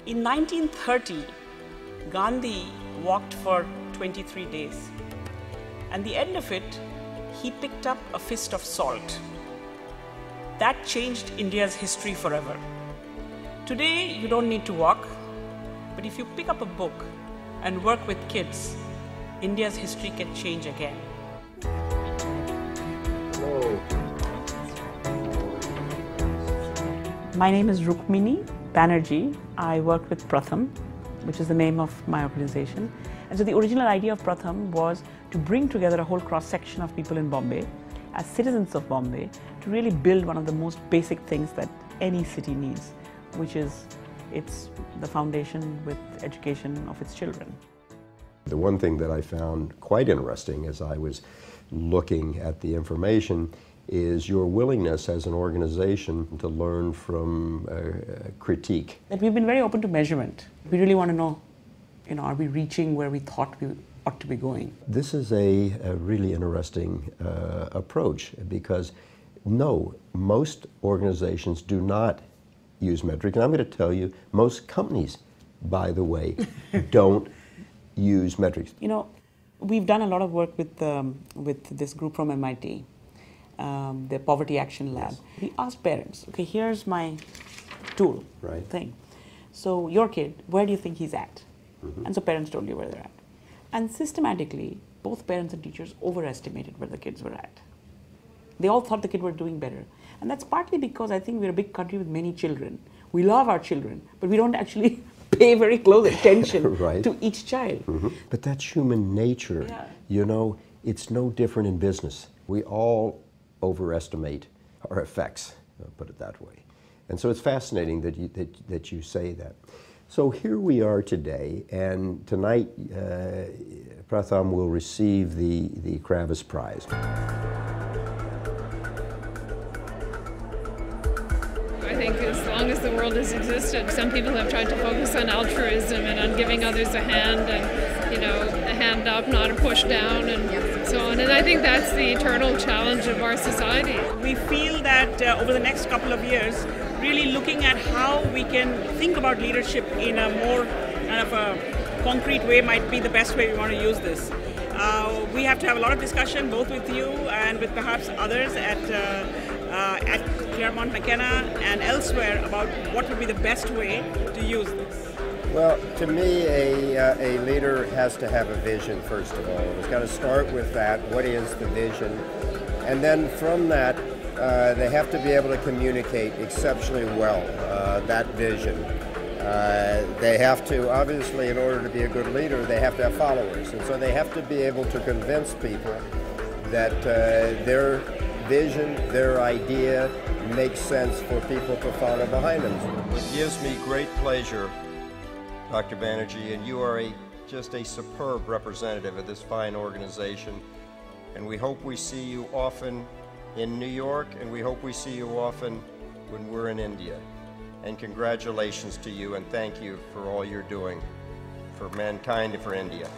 In 1930, Gandhi walked for 23 days. And the end of it, he picked up a fist of salt. That changed India's history forever. Today, you don't need to walk, but if you pick up a book and work with kids, India's history can change again. Whoa. My name is Rukmini Banerjee. I work with Pratham, which is the name of my organization. And so the original idea of Pratham was to bring together a whole cross-section of people in Bombay as citizens of Bombay to really build one of the most basic things that any city needs, which is it's the foundation with education of its children. The one thing that I found quite interesting as I was looking at the information is your willingness as an organization to learn from critique. That we've been very open to measurement. We really want to know, are we reaching where we thought we ought to be going? This is a really interesting approach because no, most organizations do not use metrics. And I'm going to tell you, most companies, by the way, don't use metrics. We've done a lot of work with this group from MIT, the Poverty Action Lab. Yes. We asked parents, okay, here's my tool thing. So your kid, where do you think he's at? Mm-hmm. And so parents told you where they're at. And systematically, both parents and teachers overestimated where the kids were at. They all thought the kids were doing better. And that's partly because I think we're a big country with many children. We love our children, but we don't actually pay very close attention to each child. Mm-hmm. But that's human nature. Yeah. It's no different in business. We all overestimate our effects, I'll put it that way. And so it's fascinating that you say that. So here we are today, and tonight Pratham will receive the Kravis Prize. I think as long as the world has existed, some people have tried to focus on altruism and on giving others a hand, and a hand up, not a push down, and so on. And I think that's the eternal challenge of our society. We feel that over the next couple of years, really looking at how we can think about leadership in a more kind of a concrete way might be the best way we want to use this. We have to have a lot of discussion, both with you and with perhaps others at Claremont McKenna and elsewhere, about what would be the best way to use this. Well, to me, a leader has to have a vision, first of all. It's got to start with that. What is the vision? And then from that, they have to be able to communicate exceptionally well that vision. They have to, obviously, in order to be a good leader, they have to have followers. And so they have to be able to convince people that their vision, their idea makes sense for people to follow behind them. It gives me great pleasure, Dr. Banerjee, and you are just a superb representative of this fine organization. And we hope we see you often in New York, and we hope we see you often when we're in India. And congratulations to you, and thank you for all you're doing for mankind and for India.